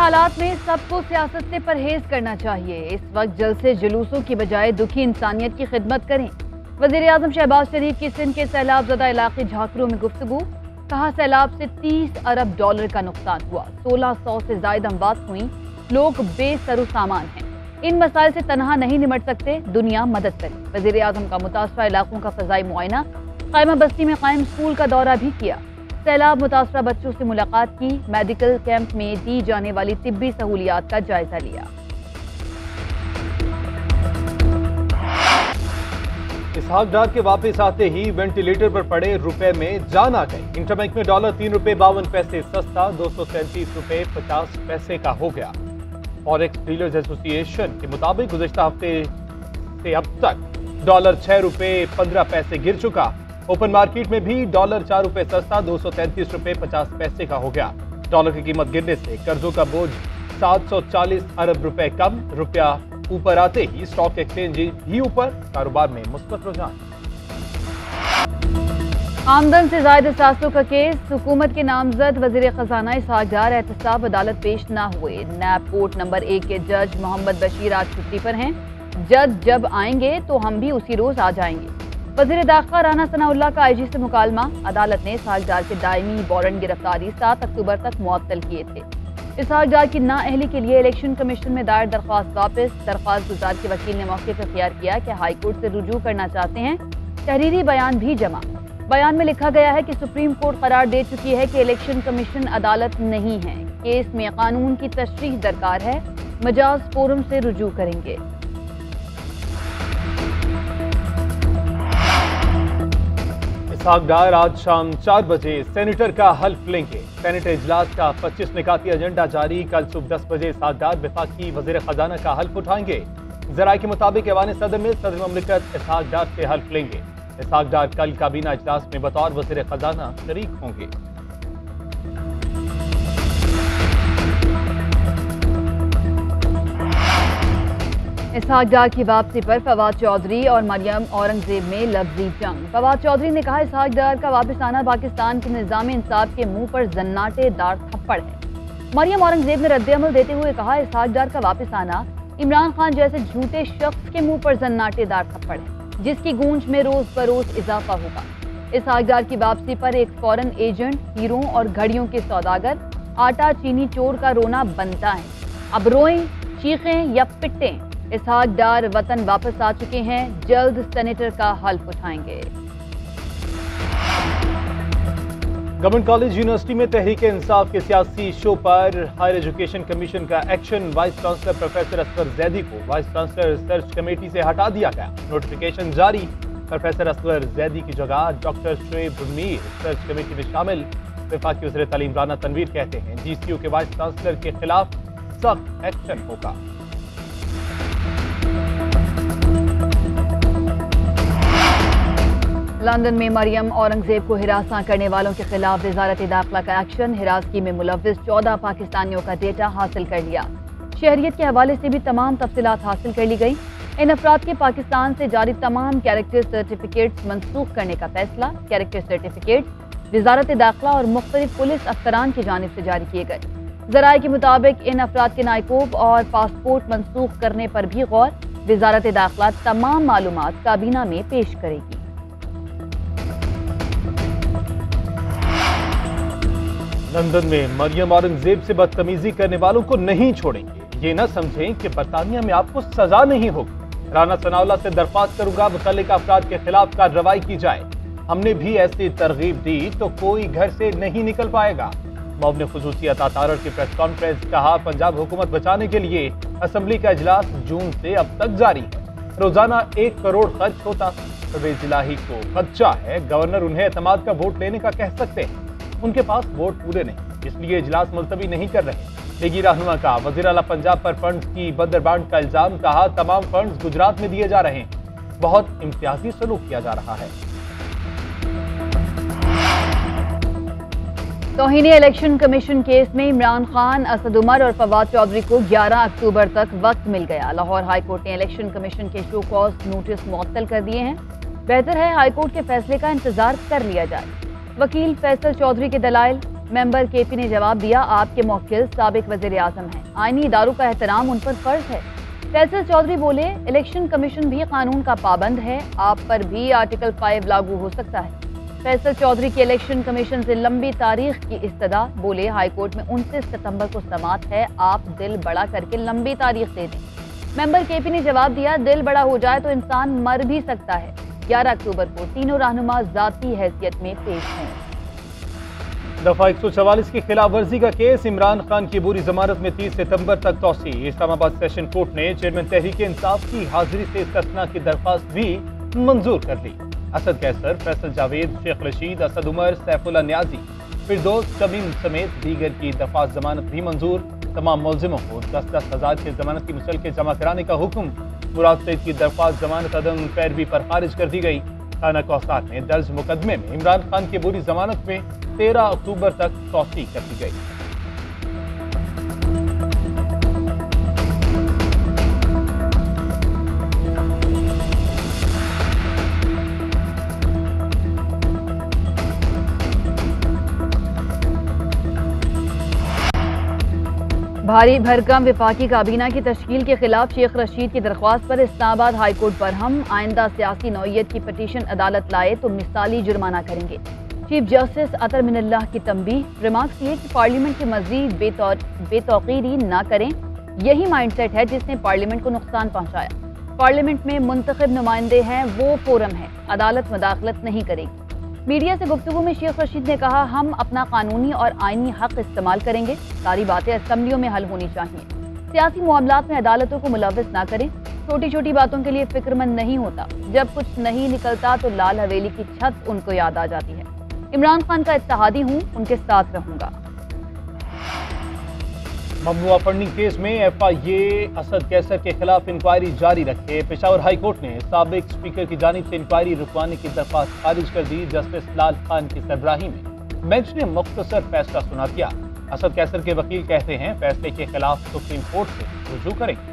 हालात में सबको सियासत से परहेज करना चाहिए। इस वक्त जलसे जुलूसों की बजाय दुखी इंसानियत की खिदमत करें। वज़ीर आज़म शहबाज शरीफ की सिंध के सैलाब ज़दा इलाके झाकरों में गुफ्तगू। कहा, सैलाब से 30 अरब डॉलर का नुकसान हुआ, 1600 से ज्यादा अमवात हुई, लोग बेसरो सामान हैं। इन मसाइल से तनहा नहीं निमट सकते, दुनिया मदद करे। वज़ीर आज़म का मुतासरा इलाकों का फ़ज़ाई मुआयना, कायमा बस्ती में कायम स्कूल का दौरा भी किया। सैलाब मुतासरा बच्चों से मुलाकात की, मेडिकल कैंप में दी जाने वाली तिब्बी सहूलियात का जायजा लिया। इसहाक डार के वापस आते ही वेंटिलेटर पर पड़े रुपए में जान आ गई। इंटरबैंक में डॉलर 3 रुपए 52 पैसे सस्ता 237 रुपए 50 पैसे का हो गया। फॉरेक्स डीलर्स एसोसिएशन के मुताबिक गुज़िश्ता हफ्ते से अब तक डॉलर 6 रुपए 15 पैसे गिर चुका। ओपन मार्केट में भी डॉलर 4 रुपए सस्ता 233 रुपए 50 पैसे का हो गया। डॉलर की कीमत गिरने से कर्जों का बोझ 740 अरब रुपए कम। रुपया ऊपर आते ही स्टॉक एक्सचेंज भी ऊपर, कारोबार में मुस्बत रुझान। आमदन से ज्यादा सासों का केस, हुकूमत के नामजद वजीर खजाना इसहाक डार एहतसाब अदालत पेश न हुए। नैब कोर्ट नंबर 1 के जज मोहम्मद बशीर आज छुट्टी पर हैं। जज जब आएंगे तो हम भी उसी रोज आ जाएंगे। वजीर दाखिला राना सनाउल्लाह का आईजी से मुकालमा। अदालत ने इसहाक डार के दायमी वारंट गिरफ्तारी 7 अक्टूबर तक मुअत्तल किए थे। इसहाक डार की नाअहली के लिए इलेक्शन कमीशन में दायर दरख्वास्त वापस। दरख्वास्त गुजार के वकील ने मौके पर ख्याल किया कि हाईकोर्ट से रुजू करना चाहते हैं। तहरीरी बयान भी जमा। बयान में लिखा गया है कि सुप्रीम कोर्ट करार दे चुकी है कि इलेक्शन कमीशन अदालत नहीं है। केस में कानून की तशरीह दरकार है। मजाज फोरम से रुजू करेंगे। इसहाक डार आज शाम 4 बजे सेनेटर का हल्फ लेंगे। सेनेट इजलास का 25 निकाती एजेंडा जारी। कल सुबह 10 बजे इसहाक डार वफाकी वजीर खजाना का हल्फ उठाएंगे। जराये के मुताबिक ऐवान सदर में सदर ममलिकत इसहाक डार से हल्फ लेंगे। इसहाक डार कल काबीना इजलास में बतौर वजीर खजाना शरीक होंगे। इसहाक डार की वापसी पर फवाद चौधरी और मरियम औरंगजेब में लफ्जी जंग। फवाद चौधरी ने कहा, इसहाक डार का वापस आना पाकिस्तान के निज़ाम इंसाफ के मुंह पर जन्नाटेदार थप्पड़ है। मरियम औरंगजेब ने रद्द-ए-अमल देते हुए कहा, इसहाक डार का वापस आना इमरान खान जैसे झूठे शख्स के मुंह पर जन्नाटेदार थप्पड़ है, जिसकी गूंज में रोज बरोज इजाफा होगा। इसहाक डार की वापसी पर एक फॉरेन एजेंट, हीरों और घड़ियों के सौदागर, आटा चीनी चोर का रोना बनता है। अब रोएं, चीखें या पिटें, इसहाक डार वतन वापस आ चुके हैं। जल्द सेनेटर का हल्फ उठाएंगे। गवर्नमेंट कॉलेज यूनिवर्सिटी में तहरीक इंसाफ के सियासी शो पर हायर एजुकेशन कमीशन का action. Vice chancellor professor Asgar Zaidi को वाइस चांसलर सर्च कमेटी से हटा दिया गया। नोटिफिकेशन जारी। प्रोफेसर असगर जैदी की जगह doctor Shoaib Mir search committee में शामिल। वफाकी वज़ीर तालीम राना तनवीर कहते हैं, GCU के वाइस चांसलर के खिलाफ सख्त एक्शन होगा। लंदन में मरियम औरंगजेब को हिरासा करने वालों के खिलाफ वजारत दाखिला का एक्शन। हिरासगी में मुलव्विस 14 पाकिस्तानियों का डेटा हासिल कर लिया। शहरियत के हवाले से भी तमाम तफसीलात हासिल कर ली गई। इन अफराद के पाकिस्तान से जारी तमाम कैरेक्टर सर्टिफिकेट्स मनसूख करने का फैसला। कैरेक्टर सर्टिफिकेट वजारत दाखिला और मुख्तलिफ पुलिस अफसरान की जानिब से जारी किए गए। जराये के मुताबिक इन अफराद के नायकोब और पासपोर्ट मनसूख करने पर भी गौर। वजारत दाखिला तमाम मालूमात काबीना में पेश करेगी। लंदन में मरियम औरंगजेब से बदतमीजी करने वालों को नहीं छोड़ेंगे। ये न समझें कि बरतानिया में आपको सजा नहीं होगी। राना सनाउल्लाह से दरख्वास्त करूंगा मुतल्लिका अफराद के खिलाफ कार्रवाई की जाए। हमने भी ऐसी तरगीब दी तो कोई घर से नहीं निकल पाएगा। मुअव्विन खुसूसी अता तारड़ की प्रेस कॉन्फ्रेंस। कहा, पंजाब हुकूमत बचाने के लिए असम्बली का इजलास जून से अब तक जारी है। रोजाना 1 करोड़ खर्च होता। परवेज इलाही को खदशा है, गवर्नर उन्हें एतमाद का वोट लेने का कह सकते हैं। उनके पास वोट पूरे नहीं, इसलिए इजलास मुलतवी नहीं कर रहे। लीगी रहनुमा का वजीर आला पंजाब पर फंड्स की बंदरबांट का इल्जाम। कहा, तमाम फंड्स गुजरात में दिए जा रहे हैं। बहुत इम्तियाजी सलूक किया जा रहा है। तौहीन इलेक्शन कमीशन केस में इमरान खान, असद उमर और फवाद चौधरी को 11 अक्टूबर तक वक्त मिल गया। लाहौर हाईकोर्ट ने इलेक्शन कमीशन के शो कॉज नोटिस मुअत्तल कर दिए हैं। बेहतर है हाईकोर्ट के फैसले का इंतजार कर लिया जाए। वकील फैसल चौधरी के दलाइल, मेंबर केपी ने जवाब दिया, आपके मौकिल साबिक वजीर आजम हैं, आईनी इदारों का एहतराम उन पर फर्ज है। फैसल चौधरी बोले, इलेक्शन कमीशन भी कानून का पाबंद है, आप पर भी आर्टिकल 5 लागू हो सकता है। फैसल चौधरी की इलेक्शन कमीशन से लंबी तारीख की इस्तदा, बोले हाईकोर्ट में 29 सितंबर को समाअत है, आप दिल बड़ा करके लंबी तारीख दे दें। मेंबर केपी ने जवाब दिया, दिल बड़ा हो जाए तो इंसान मर भी सकता है। 11 अक्टूबर को तीनों रहनुमा जाती हैसियत में पेश हों। दफा 144 की खिलाफ वर्जी का केस, इमरान खान की बुरी जमानत में 30 सितंबर तक तौसी। इस्लामाबाद सेशन कोर्ट ने चेयरमैन तहरीक इंसाफ की हाजिरी से इस्तिस्ना की दरख्वास्त भी मंजूर कर ली। असद कैसर, फैसल जावेद, शेख रशीद, असद उमर, सैफुल्ला न्याजी, फिरदौस शमीम समेत दीगर की दफा जमानत भी मंजूर। तमाम मुलजिमों को 10-10 हजार की जमानत की मुचलके जमा कराने का हुक्म। मुराद सईद की दरख्वास्त जमानत अदम पैरवी पर खारिज कर दी गई। थाना कौसार में दर्ज मुकदमे में इमरान खान की बुरी जमानत में 13 अक्टूबर तक तौसीक कर दी गई। भारी भरकम विफाकी काबीना की तश्कील के खिलाफ शेख रशीद की दरख्वास्त पर इस्लामाबाद हाईकोर्ट बरहम। आइंदा सियासी नौयत की पटिशन अदालत लाए तो मिसाली जुर्माना करेंगे। चीफ जस्टिस अतर मिनल्लाह की तंबीह, रिमार्क्स ये कि पार्लियामेंट की मजीद बेतौकीरी ना करें, यही माइंडसेट है जिसने पार्लियामेंट को नुकसान पहुंचाया। पार्लियामेंट में मुंतखब नुमाइंदे हैं, वो फोरम है, अदालत मुदाखलत नहीं करेगी। मीडिया से गुफ्तगू में शेख रशीद ने कहा, हम अपना कानूनी और आईनी हक इस्तेमाल करेंगे, सारी बातें असम्बलियों में हल होनी चाहिए। सियासी मामलात में अदालतों को मुलव्वस ना करें, छोटी छोटी बातों के लिए फिक्रमंद नहीं होता, जब कुछ नहीं निकलता तो लाल हवेली की छत उनको याद आ जाती है। इमरान खान का इत्तेहादी हूँ, उनके साथ रहूंगा। ममनुआ फंडिंग केस में एफआईए असद कैसर के खिलाफ इंक्वायरी जारी रखे। पेशावर हाई कोर्ट ने साबिक स्पीकर की जानिब से इंक्वायरी रुकवाने की दरख्वास्त खारिज कर दी। जस्टिस लाल खान की सरबराही में बेंच ने मुख्तसर फैसला सुना दिया। असद कैसर के वकील कहते हैं, फैसले के खिलाफ सुप्रीम कोर्ट से रुजू करेंगे।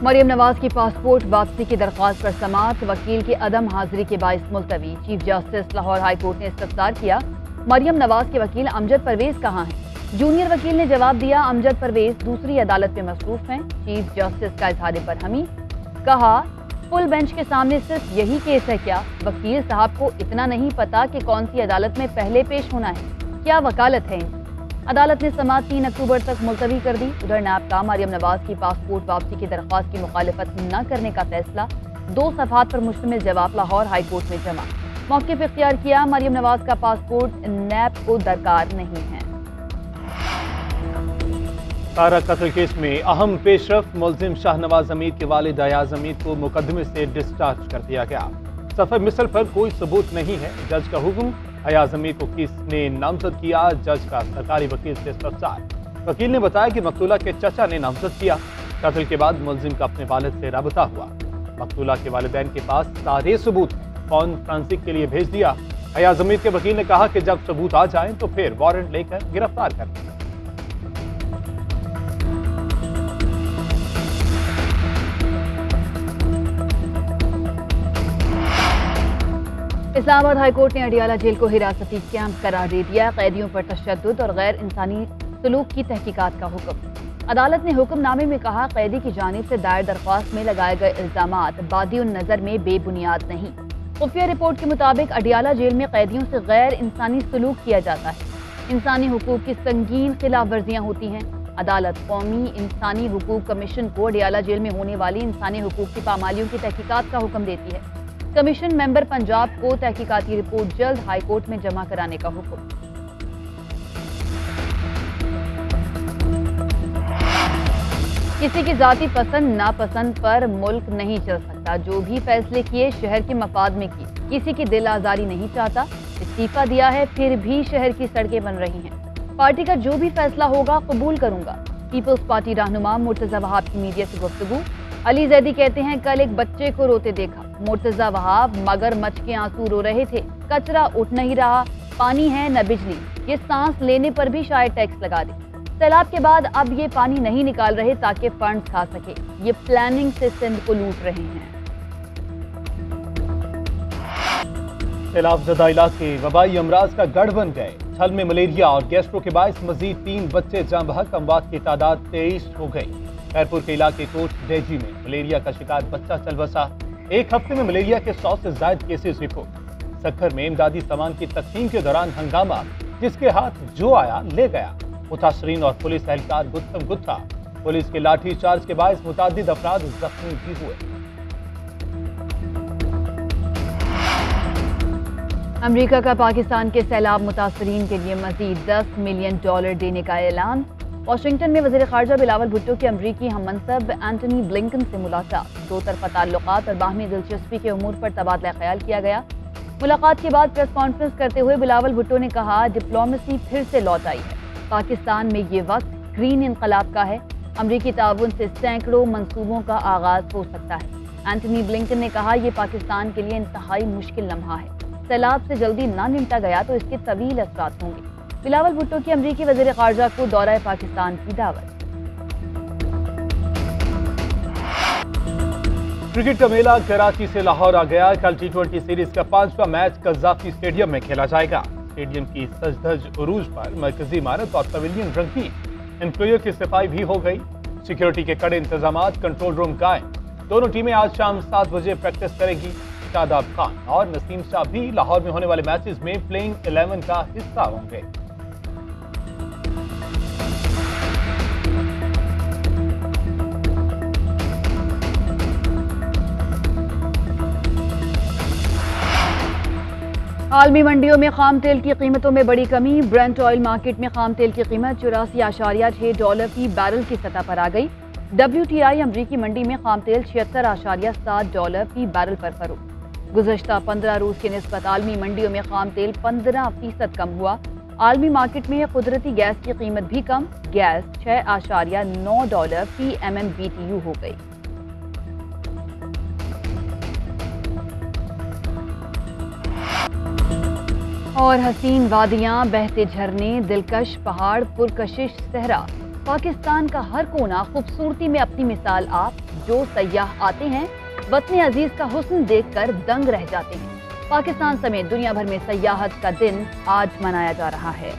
मरियम नवाज की पासपोर्ट वापसी की दरख्वास्त पर समाअत, वकील की अदम हाजिरी के बाइस मुलतवी। Chief justice Lahore high court ने इस्तफसार किया, मरियम नवाज के वकील अमजद परवेज कहाँ हैं? जूनियर वकील ने जवाब दिया, अमजद परवेज दूसरी अदालत में मसरूफ हैं। चीफ जस्टिस का इजहार बरहमी, कहा फुल बेंच के सामने सिर्फ यही केस है क्या? वकील साहब को इतना नहीं पता कि कौन सी अदालत में पहले पेश होना है? क्या वकालत है? अदालत ने समाअत 3 अक्टूबर तक मुलतवी कर दी। उधर नैब का मरियम नवाज की पासपोर्ट वापसी की दरख्वास्त की मुखालिफत न करने का फैसला, 2 सफ़हात पर मुश्तमिल जवाब लाहौर हाई कोर्ट में जमा। मौक़िफ़ इख्तियार किया, मरियम नवाज का पासपोर्ट नैब को दरकार नहीं है। तारा कत्ल केस में अहम पेशरफ, मुलजिम शाहनवाज अमीर के वालिद अयाज अमीर को मुकदमे से डिस्चार्ज कर दिया गया। सफर मिसल पर कोई सबूत नहीं है, जज का हुक्म। अयाज अमीर को किसने नामजद किया? जज का सरकारी वकील से इस्तफसार। वकील ने बताया कि मकतूला के चचा ने नामजद किया। कत्ल के बाद मुलजिम का अपने वालिद से राबता हुआ। मकतूला के वालिदैन के पास सारे सबूत फोन फ्रांसिक के लिए भेज दिया। अयाज अमीर के वकील ने कहा कि जब सबूत आ जाएं तो फिर वारंट लेकर गिरफ्तार कर लें। इस्लामाबाद हाईकोर्ट ने अडियाला जेल को हिरासती कैंप करार दे दिया। कैदियों पर तशद्दुद और गैर इंसानी सलूक की तहकीकात का हुक्म। अदालत ने हुक्मनामे में कहा, कैदी की जानिब से दायर दरख्वास्त में लगाए गए इल्जामात बादिउन नजर में बेबुनियाद नहीं। खुफिया रिपोर्ट के मुताबिक अडियाला जेल में कैदियों से गैर इंसानी सलूक किया जाता है। इंसानी हुकूक की संगीन खिलाफ वर्जियाँ होती हैं। अदालत कौमी इंसानी हुकूक कमीशन को अडियाला जेल में होने वाली इंसानी हुकूक की पामालियों की तहकीकात का हुक्म देती है। कमीशन मेंबर पंजाब को तहकीकाती रिपोर्ट जल्द हाईकोर्ट में जमा कराने का हुक्म। किसी की जाती पसंद नापसंद पर मुल्क नहीं चल सकता। जो भी फैसले किए शहर के मफाद में किए, किसी की दिल आजारी नहीं चाहता। इस्तीफा दिया है फिर भी शहर की सड़कें बन रही हैं। पार्टी का जो भी फैसला होगा कबूल करूंगा। पीपल्स पार्टी रहनुमा मुर्तजा वहाब की मीडिया से गुफ्तगू। अली जैदी कहते हैं, कल एक बच्चे को रोते देखा। मुर्तजा वहाब, मगरमच्छ के आंसू रो रहे थे। कचरा उठ नहीं रहा, पानी है न बिजली, ये सांस लेने पर भी शायद टैक्स लगा दे। सैलाब के बाद अब ये पानी नहीं निकाल रहे ताकि फंड्स खा सके। ये प्लानिंग से सिंध को लूट रहे हैं। सैलाब ज़दा इलाके वबाई अमराज का गढ़ बन गए। छल में मलेरिया और गैस्ट्रो के बायस मजीद 3 बच्चे जाँ बहक, अमवात की तादाद 23 हो गई। खैरपुर के इलाके कोट डेजी में मलेरिया का शिकार बच्चा चल बसा। एक हफ्ते में मलेरिया के 100 से ज्यादा केसेस रिपोर्ट। सक्खर में इमदादी सामान की तकसीम के दौरान हंगामा, जिसके हाथ जो आया ले गया। मुतासरीन और पुलिस एहलकार गुत्थम गुत्था। पुलिस के लाठी चार्ज के बायस मुतादिद अफराद जख्मी भी हुए। अमेरिका का पाकिस्तान के सैलाब मुतासरीन के लिए मजीद $10 मिलियन देने का ऐलान। वाशिंगटन में वज़ीर ख़ारजा बिलावल भुट्टो की अमरीकी हममनसब एंटनी ब्लिंकन से मुलाकात। दो तरफ़ा ताल्लुकात और बाहमी दिलचस्पी के उमूर पर तबादला ख्याल किया गया। मुलाकात के बाद प्रेस कॉन्फ्रेंस करते हुए बिलावल भुट्टो ने कहा, डिप्लोमेसी फिर से लौट आई है। पाकिस्तान में ये वक्त ग्रीन इनकलाब का है। अमरीकी ताउन से सैकड़ों मंसूबों का आगाज हो सकता है। एंटनी ब्लिंकन ने कहा, यह पाकिस्तान के लिए इंतहाई मुश्किल लम्हा है। सैलाब से जल्दी ना निपटा गया तो इसके तवील असरात होंगे। बिलावल भुट्टो की अमरीकी वज़ीर ख़ारजा को दौरा पाकिस्तान की दावत। क्रिकेट का मेला कराची से लाहौर आ गया। कल T20 सीरीज का 5वां मैच कज़ाफी स्टेडियम में खेला जाएगा। स्टेडियम की सजधज उरूज पर मरकजी इमारत और पवेलियन रंगी। एम्प्लॉयर की सफाई भी हो गई। सिक्योरिटी के कड़े इंतजामात, कंट्रोल रूम कायम। दोनों टीमें आज शाम 7 बजे प्रैक्टिस करेगी। शादाब खान और नसीम शाह भी लाहौर में होने वाले मैचेस में प्लेइंग 11 का हिस्सा होंगे। आलमी मंडियों में खाम तेल की कीमतों में बड़ी कमी। ब्रेंट ऑयल मार्केट में खाम तेल की कीमत $84.6 फी बैरल की सतह पर आ गई। WTI अमरीकी मंडी में खाम तेल $76.7 फी बैरल पर फरोख्त। गुज़श्ता 15 रोज के निस्बत आलमी मंडियों में खाम तेल 15% कम हुआ। आलमी मार्केट में कुदरती गैस की कीमत भी कम। गैस $6.9 फी MMBTU हो गई। और हसीन वादियां, बहते झरने, दिलकश पहाड़, पुरकशिश सहरा, पाकिस्तान का हर कोना खूबसूरती में अपनी मिसाल आप। जो सयाह आते हैं वतन अजीज का हुस्न देखकर दंग रह जाते हैं। पाकिस्तान समेत दुनिया भर में सयाहत का दिन आज मनाया जा रहा है।